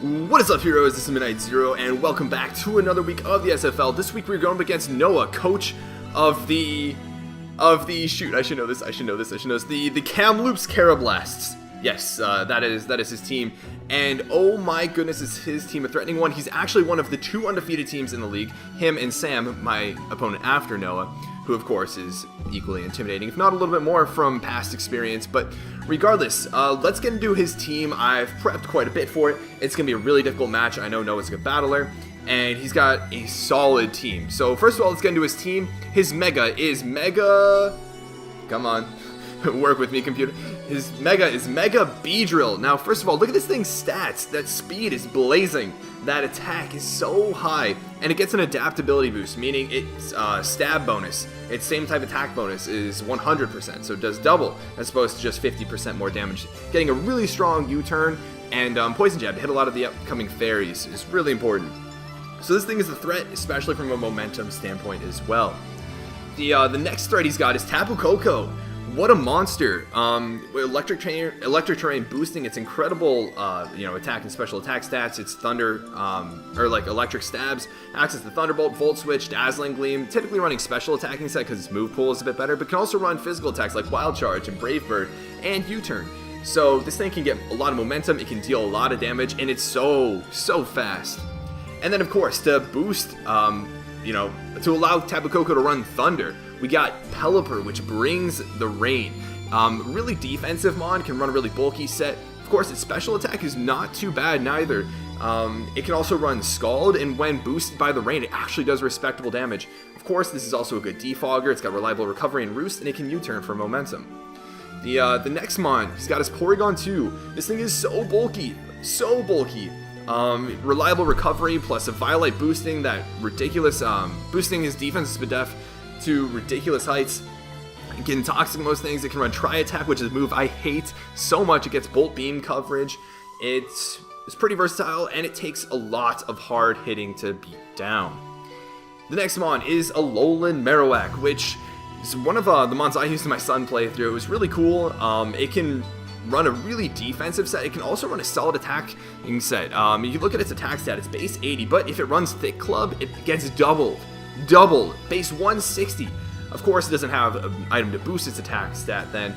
What is up, heroes? This is Midnight Zero, and welcome back to another week of the SFL. This week we're going up against Noah, coach of the shoot. I should know this. The Kamloops Karrablasts. Yes, that is his team, and oh my goodness, is his team a threatening one? He's actually one of the two undefeated teams in the league. Him and Sam, my opponent after Noah, who of course is equally intimidating, if not a little bit more from past experience. But regardless, let's get into his team. I've prepped quite a bit for it. It's going to be a really difficult match. I know Noah's a good battler, and he's got a solid team. So first of all, let's get into his team. His mega is mega... Come on. Work with me, computer. His mega is Mega Beedrill. Now, first of all, look at this thing's stats. That speed is blazing. That attack is so high. And it gets an adaptability boost, meaning its stab bonus, its same type attack bonus, is 100%. So it does double, as opposed to just 50% more damage. Getting a really strong U-turn and Poison Jab to hit a lot of the upcoming fairies is really important. So this thing is a threat, especially from a momentum standpoint as well. The next threat he's got is Tapu Koko. What a monster! Electric terrain boosting its incredible, attack and special attack stats. Its thunder, electric stabs, access to Thunderbolt, Volt Switch, Dazzling Gleam. Typically running special attacking set because its move pool is a bit better, but can also run physical attacks like Wild Charge and Brave Bird and U-turn. So this thing can get a lot of momentum. It can deal a lot of damage, and it's so fast. And then of course to boost, to allow Tapu Koko to run Thunder, we got Pelipper, which brings the rain. Really defensive mon, can run a really bulky set. Of course, its special attack is not too bad neither. It can also run Scald, and when boosted by the rain, it actually does respectable damage. Of course, this is also a good defogger. It's got reliable recovery and roost, and it can U-turn for momentum. The next mon, he's got his Porygon 2. This thing is so bulky. Reliable recovery plus a Violite boosting that ridiculous, boosting his defense def to ridiculous heights. It can toxic most things. It can run Tri-Attack, which is a move I hate so much. It gets Bolt Beam coverage. It's pretty versatile, and it takes a lot of hard hitting to beat down. The next mon is Alolan Marowak, which is one of the mons I used in my Sun playthrough. It was really cool. It can run a really defensive set. It can also run a solid attacking set. You look at its attack stat, it's base 80, but if it runs Thick Club, it gets doubled, base 160. Of course, it doesn't have an item to boost its attack stat then,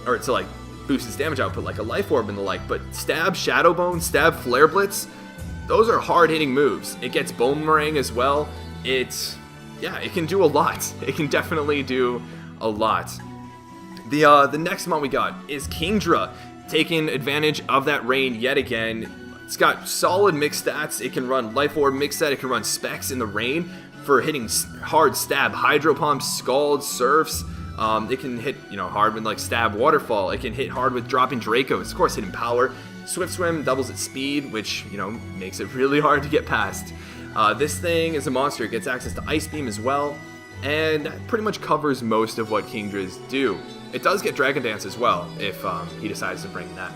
or to like boost its damage output like a Life Orb and the like, but Stab, Shadow Bone, Stab, Flare Blitz, those are hard hitting moves. It gets Boomerang as well. It can do a lot. It can definitely do a lot. The next mon we got is Kingdra, taking advantage of that rain yet again. It's got solid mix stats. It can run Life Orb mix set. It can run Specs in the rain for hitting hard stab, Hydro Pump, Scald, Surfs. It can hit hard with like Stab, Waterfall. It can hit hard with dropping Dracos. Of course, hitting Power. Swift Swim doubles its speed, which makes it really hard to get past. This thing is a monster. It gets access to Ice Beam as well, and that pretty much covers most of what Kingdras do. It does get Dragon Dance as well, if he decides to bring that.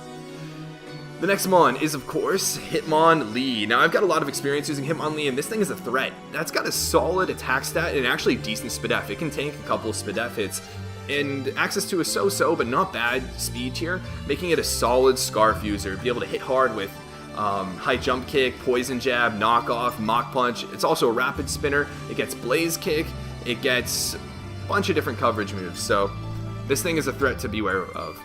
The next mon is, of course, Hitmonlee. Now, I've got a lot of experience using Hitmonlee, and this thing is a threat. That's got a solid attack stat and actually decent Spadef. It can tank a couple of Spadef hits, and access to a so-so, but not bad speed tier, making it a solid Scarf user. Be able to hit hard with high jump kick, poison jab, knockoff, Mach Punch. It's also a rapid spinner. It gets blaze kick. It gets a bunch of different coverage moves, so this thing is a threat to beware of.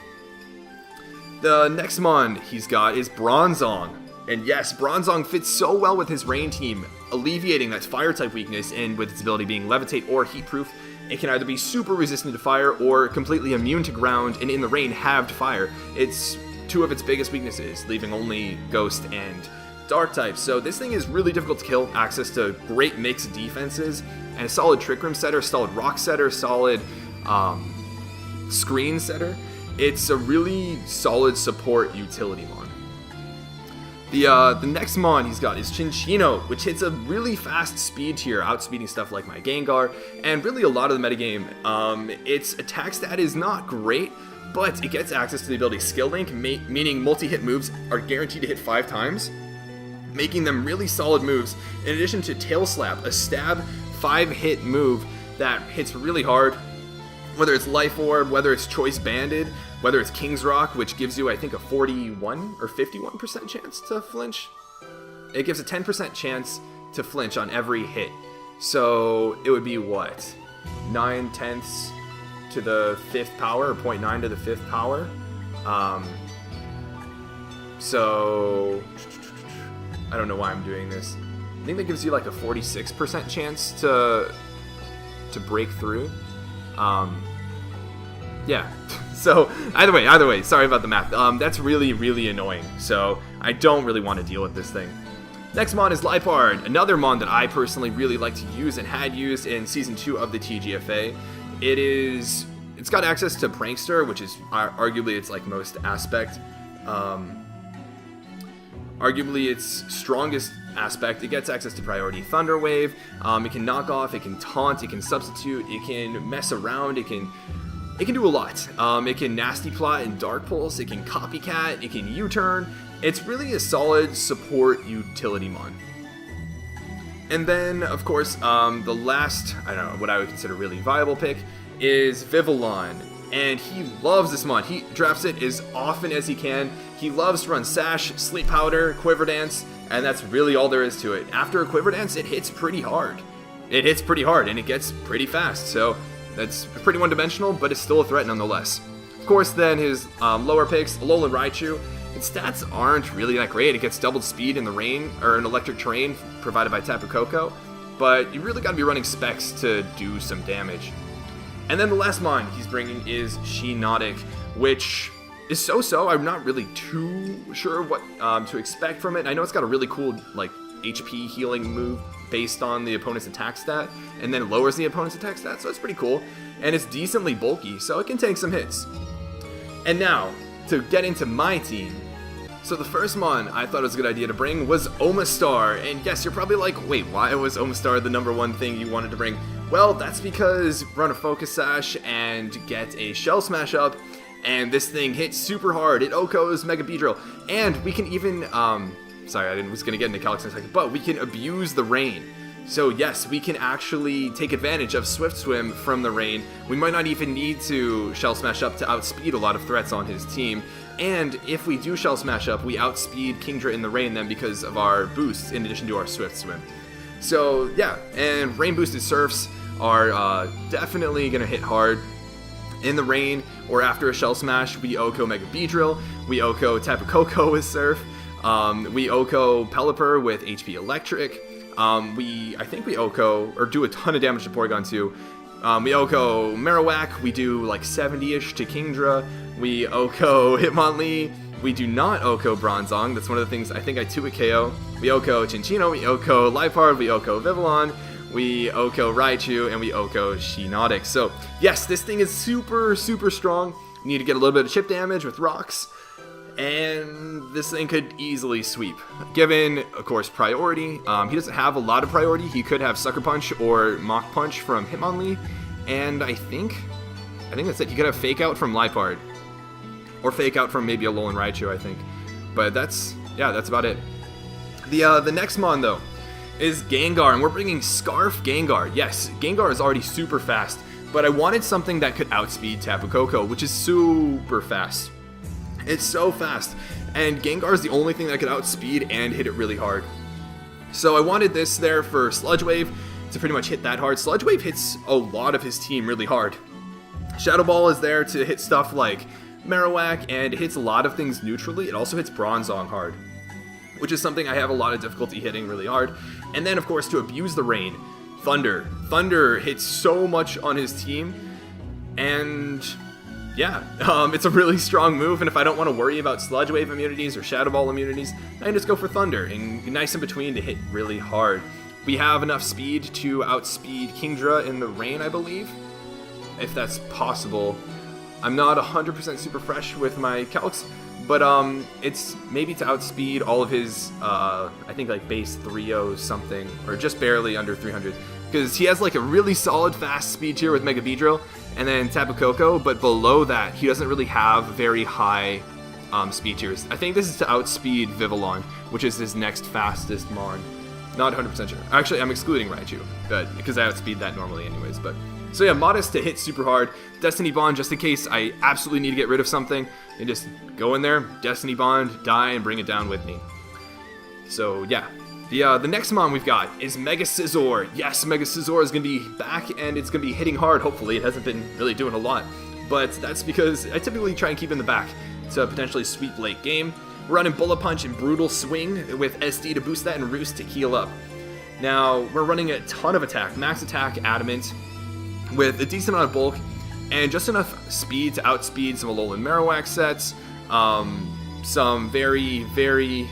The next mon he's got is Bronzong. And yes, Bronzong fits so well with his rain team, alleviating that fire type weakness, and with its ability being levitate or heat proof, it can either be super resistant to fire or completely immune to ground, and in the rain halved fire. It's two of its biggest weaknesses, leaving only ghost and dark types. So this thing is really difficult to kill, access to great mixed defenses, and a solid Trick Room setter, solid rock setter, solid screen setter. It's a really solid support utility mon. The next mon he's got is Chinchino, which hits a really fast speed tier, outspeeding stuff like my Gengar, and really a lot of the metagame. Its attack stat is not great, but it gets access to the ability Skill Link, meaning multi-hit moves are guaranteed to hit 5 times, making them really solid moves, in addition to Tail Slap, a stab 5-hit move that hits really hard Whether it's Life Orb, whether it's Choice Banded, whether it's King's Rock, which gives you, I think, a 41 or 51% chance to flinch. It gives a 10% chance to flinch on every hit. So it would be what? 9/10 to the 5th power, or 0.9 to the 5th power. So I don't know why I'm doing this. I think that gives you like a 46% chance to break through. Yeah. So either way, sorry about the math. That's really, really annoying. So I don't really want to deal with this thing. Next mon is Lipard, another mon that I personally really like to use and had used in Season 2 of the TGFA. It's got access to Prankster, which is arguably its like most aspect. Arguably its strongest aspect. It gets access to Priority Thunder Wave. It can knock off, it can taunt, it can substitute, it can mess around, it can do a lot. It can Nasty Plot and Dark Pulse, it can Copycat, it can U-Turn. It's really a solid support utility mon. And then, of course, the last, I don't know, what I would consider really viable pick is Vivillon. And he loves this mon. He drafts it as often as he can. He loves to run Sash, Sleep Powder, Quiver Dance, and that's really all there is to it. After a Quiver Dance, it hits pretty hard. It hits pretty hard, and it gets pretty fast. So that's pretty one-dimensional, but it's still a threat nonetheless. Of course, then his lower picks, Alolan Raichu. Its stats aren't really that great. It gets doubled speed in the rain, or in electric terrain provided by Tapu Koko, but you really gotta be running specs to do some damage. And then the last mon he's bringing is Shiinotic, which is so-so. I'm not really too sure what to expect from it. I know it's got a really cool like HP healing move based on the opponent's attack stat, and then lowers the opponent's attack stat, so it's pretty cool. And it's decently bulky, so it can take some hits. And now, to get into my team. So the first mon I thought it was a good idea to bring was Omastar, and yes, you're probably like, wait, why was Omastar the number one thing you wanted to bring? Well, that's because run a Focus Sash and get a Shell Smash up, and this thing hits super hard. It OHKOs Mega Beedrill, and we can even, sorry, I was going to get into Calyx in a second, but we can abuse the rain. So yes, we can actually take advantage of Swift Swim from the rain. We might not even need to Shell Smash up to outspeed a lot of threats on his team. And if we do Shell Smash up, we outspeed Kingdra in the rain then because of our boosts in addition to our Swift Swim. So yeah, and rain boosted Surfs are definitely going to hit hard in the rain, or after a Shell Smash. We OHKO Mega Beedrill, we OHKO Tapu Koko with Surf, we OHKO Pelipper with HP Electric. I think we OHKO, or do a ton of damage to Porygon too. We OHKO Marowak, we do like 70-ish to Kingdra. We OHKO Hitmonlee, we do not OHKO Bronzong, that's one of the things I think I 2-hit KO. We OHKO Chinchino, we OHKO Lipard, we OHKO Vivillon, we OHKO Raichu, and we OHKO Shiinotic. So yes, this thing is super, super strong. You need to get a little bit of chip damage with rocks, and this thing could easily sweep. Given, of course, priority. He doesn't have a lot of priority. He could have Sucker Punch or Mach Punch from Hitmonlee, and I think that's it. He could have Fake Out from Lipard, or Fake Out from maybe a Alolan Raichu, I think. But that's about it. The next mon, though, is Gengar, and we're bringing Scarf Gengar. Yes, Gengar is already super fast, but I wanted something that could outspeed Tapu Koko, which is super fast. It's so fast, and Gengar is the only thing that could outspeed and hit it really hard. So I wanted this there for Sludge Wave to pretty much hit that hard. Sludge Wave hits a lot of his team really hard. Shadow Ball is there to hit stuff like Marowak, and it hits a lot of things neutrally. It also hits Bronzong hard, which is something I have a lot of difficulty hitting really hard. And then, of course, to abuse the rain, Thunder. Thunder hits so much on his team, and yeah, it's a really strong move, and if I don't want to worry about Sludge Wave immunities or Shadow Ball immunities, I can just go for Thunder, and nice in between to hit really hard. We have enough speed to outspeed Kingdra in the rain, I believe, if that's possible. I'm not 100% super fresh with my calcs, but it's maybe to outspeed all of his, I think like base 3.0 something, or just barely under 300, because he has like a really solid fast speed tier with Mega Beedrill, and then Tapu Koko, but below that, he doesn't really have very high speed tiers. I think this is to outspeed Vivillon, which is his next fastest mon. Not 100% sure. Actually, I'm excluding Raichu, but because I outspeed that normally anyways, but So yeah, Modest to hit super hard. Destiny Bond, just in case I absolutely need to get rid of something, and just go in there, Destiny Bond, die, and bring it down with me. So yeah. The next mon we've got is Mega Scizor. Yes, Mega Scizor is going to be back, and it's going to be hitting hard, hopefully. It hasn't been really doing a lot. But that's because I typically try and keep in the back to potentially sweep late game. We're running Bullet Punch and Brutal Swing with SD to boost that and Roost to heal up. Now, we're running a ton of attack. Max attack, Adamant, with a decent amount of bulk, and just enough speed to outspeed some Alolan Marowak sets. Some very, very,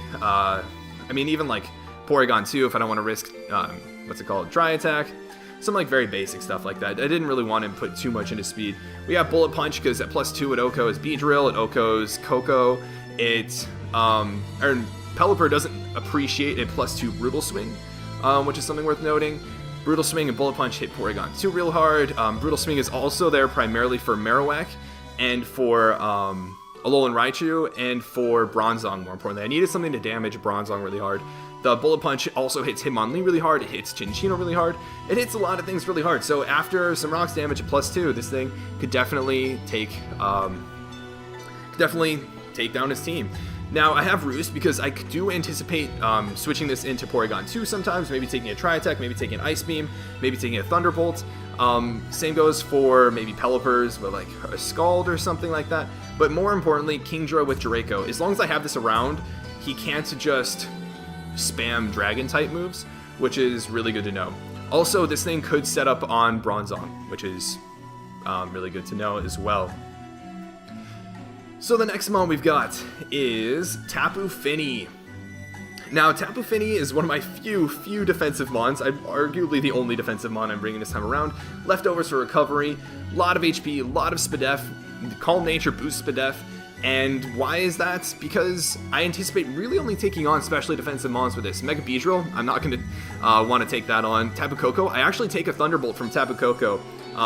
even like Porygon 2 if I don't want to risk, Dry Attack. Some like very basic stuff like that. I didn't really want to put too much into speed. We got Bullet Punch because at +2 at Oko is Beedrill, at Oko's Koko. Pelipper doesn't appreciate a +2 Brutal Swing, which is something worth noting. Brutal Swing and Bullet Punch hit Porygon 2 real hard. Brutal Swing is also there primarily for Marowak and for Alolan Raichu and for Bronzong, more importantly. I needed something to damage Bronzong really hard. The Bullet Punch also hits Hitmonlee really hard, it hits Chinchino really hard, it hits a lot of things really hard. So after some Rocks damage at +2, this thing could definitely take down his team. Now, I have Roost because I do anticipate switching this into Porygon 2 sometimes, maybe taking a Tri-Attack, maybe taking an Ice Beam, maybe taking a Thunderbolt. Same goes for maybe Pelipper's with like a Scald or something like that. But more importantly, Kingdra with Draco. As long as I have this around, he can't just spam Dragon-type moves, which is really good to know. Also, this thing could set up on Bronzong, which is really good to know as well. So the next mon we've got is Tapu Fini. Now, Tapu Fini is one of my few defensive mons. I'm arguably the only defensive mon I'm bringing this time around. Leftovers for recovery, a lot of HP, a lot of Spadef. Calm Nature boosts Spadef. And why is that? Because I anticipate really only taking on specially defensive mons with this. Mega Beedrill, I'm not going to want to take that on. Tapu Koko, I actually take a Thunderbolt from Tapu Koko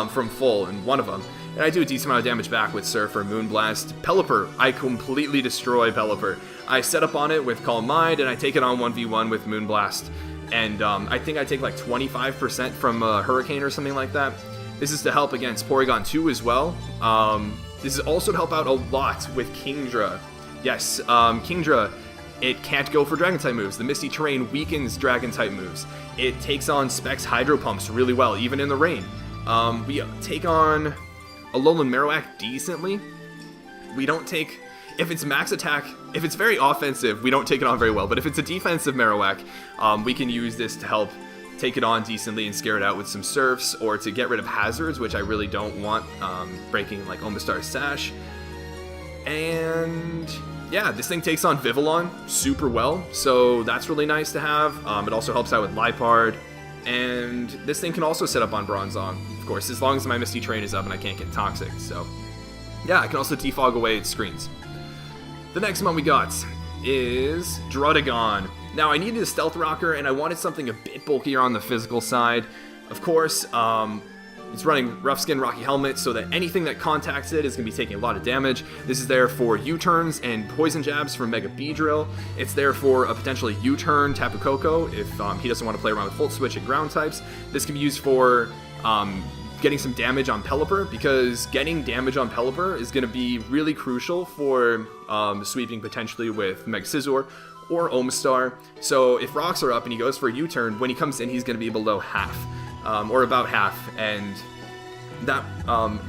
from full in one of them. And I do a decent amount of damage back with Surf or Moonblast. Pelipper, I completely destroy Pelipper. I set up on it with Calm Mind, and I take it on 1v1 with Moonblast. And I think I take like 25% from Hurricane or something like that. This is to help against Porygon 2 as well. This is also to help out a lot with Kingdra. Yes, Kingdra, it can't go for Dragon-type moves. The Misty Terrain weakens Dragon-type moves. It takes on Specs Hydro Pumps really well, even in the rain. We take on Alolan Marowak decently. We don't take... If it's max attack, if it's very offensive, we don't take it on very well. But if it's a defensive Marowak, we can use this to help take it on decently and scare it out with some Surfs, or to get rid of hazards, which I really don't want, breaking like Omastar's Sash. And yeah, this thing takes on Vivillon super well, so that's really nice to have. It also helps out with Liepard, and this thing can also set up on Bronzong, of course, as long as my Misty Terrain is up and I can't get Toxic. So yeah, I can also defog away its screens. The next one we got is Druddigon. Now, I needed a Stealth Rocker, and I wanted something a bit bulkier on the physical side. Of course, it's running Rough Skin Rocky Helmet, so that anything that contacts it is going to be taking a lot of damage. This is there for U-turns and Poison Jabs from Mega Beedrill. It's there for a potentially U-turn Tapu Koko if he doesn't want to play around with Volt Switch and ground types. This can be used for getting some damage on Pelipper, because getting damage on Pelipper is going to be really crucial for sweeping potentially with Mega Scizor or Omastar. So if rocks are up and he goes for a U-turn, when he comes in, he's going to be below half, or about half, and that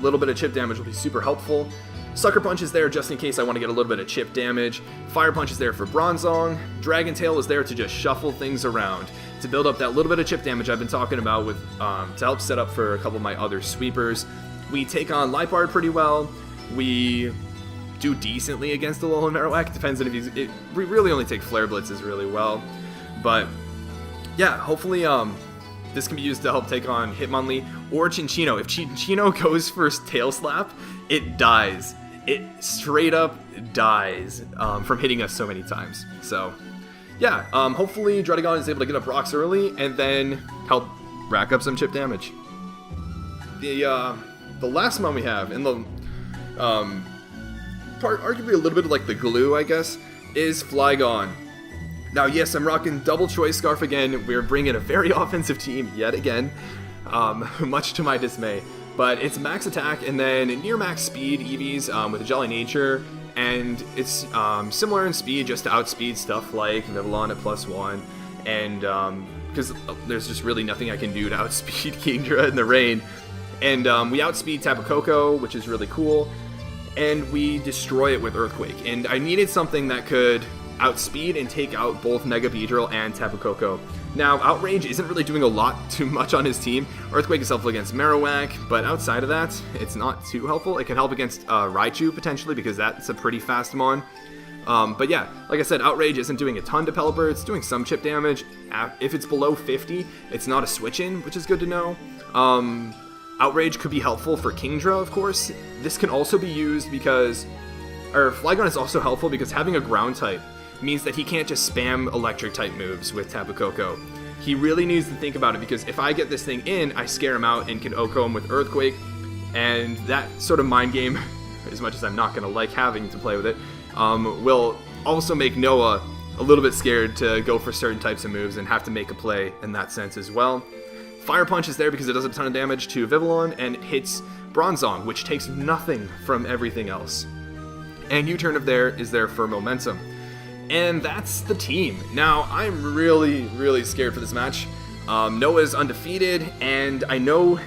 little bit of chip damage will be super helpful. Sucker Punch is there just in case I want to get a little bit of chip damage. Fire Punch is there for Bronzong. Dragon Tail is there to just shuffle things around, to build up that little bit of chip damage I've been talking about with to help set up for a couple of my other sweepers. We take on Liepard pretty well. We do decently against the Alolan Marowak. Depends on if we really only take Flare Blitzes really well. But yeah, hopefully this can be used to help take on Hitmonlee or Chinchino. If Chinchino goes for Tail Slap, it dies. It straight up dies from hitting us so many times. So yeah, hopefully Druddigon is able to get up rocks early and then help rack up some chip damage. The last one we have in the part, arguably a little bit of like the glue, I guess, is Flygon. Now, yes, I'm rocking double choice Scarf again. We're bringing a very offensive team yet again. much to my dismay. But it's max attack and then near max speed EVs with a Jolly Nature, and it's similar in speed, just to outspeed stuff like Vivillon at +1, and because there's just really nothing I can do to outspeed Kingdra in the rain. And we outspeed Tapu Koko, which is really cool, and we destroy it with Earthquake. And I needed something that could outspeed and take out both Mega Beedrill and Tapu Koko. Now, Outrage isn't really doing a lot too much on his team. Earthquake is helpful against Marowak, but outside of that, it's not too helpful. It can help against Raichu, potentially, because that's a pretty fast mon. But yeah, like I said, Outrage isn't doing a ton to Pelipper. It's doing some chip damage. If it's below 50, it's not a switch-in, which is good to know. Outrage could be helpful for Kingdra, of course. This can also be used because... Or Flygon is also helpful because having a ground type means that he can't just spam electric type moves with Tapu Koko. He really needs to think about it, because if I get this thing in, I scare him out and can OHKO him with Earthquake, and that sort of mind game, as much as I'm not going to like having to play with it, will also make Noah a little bit scared to go for certain types of moves and have to make a play in that sense as well. Fire Punch is there because it does a ton of damage to Vivillon and it hits Bronzong, which takes nothing from everything else. And U-Turn of there is there for momentum. And that's the team. Now, I'm really scared for this match. Noah's undefeated, and I know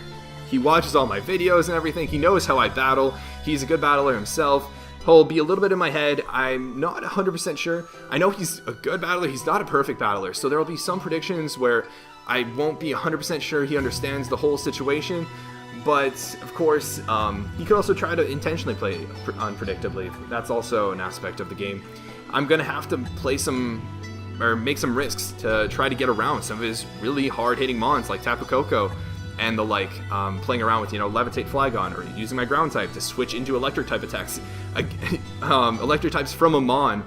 he watches all my videos and everything. He knows how I battle. He's a good battler himself. He'll be a little bit in my head. I'm not 100% sure. I know he's a good battler. He's not a perfect battler, so there will be some predictions where I won't be 100% sure he understands the whole situation. But, of course, he could also try to intentionally play unpredictably. That's also an aspect of the game. I'm going to have to play some, or make some risks to try to get around some of his really hard-hitting mons like Tapu Koko and the like, playing around with, Levitate Flygon, or using my ground type to switch into electric type attacks. Electric types from a mon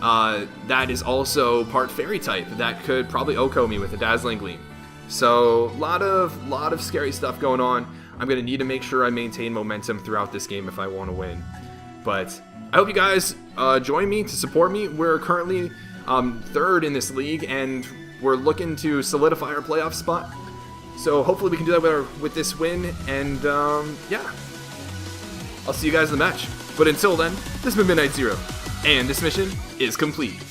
that is also part fairy type that could probably OHKO me with a Dazzling Gleam. So, lot of scary stuff going on. I'm going to need to make sure I maintain momentum throughout this game if I want to win. But I hope you guys join me to support me. We're currently third in this league, and we're looking to solidify our playoff spot. So hopefully we can do that with this win, and yeah. I'll see you guys in the match. But until then, this has been Midnight Zero, and this mission is complete.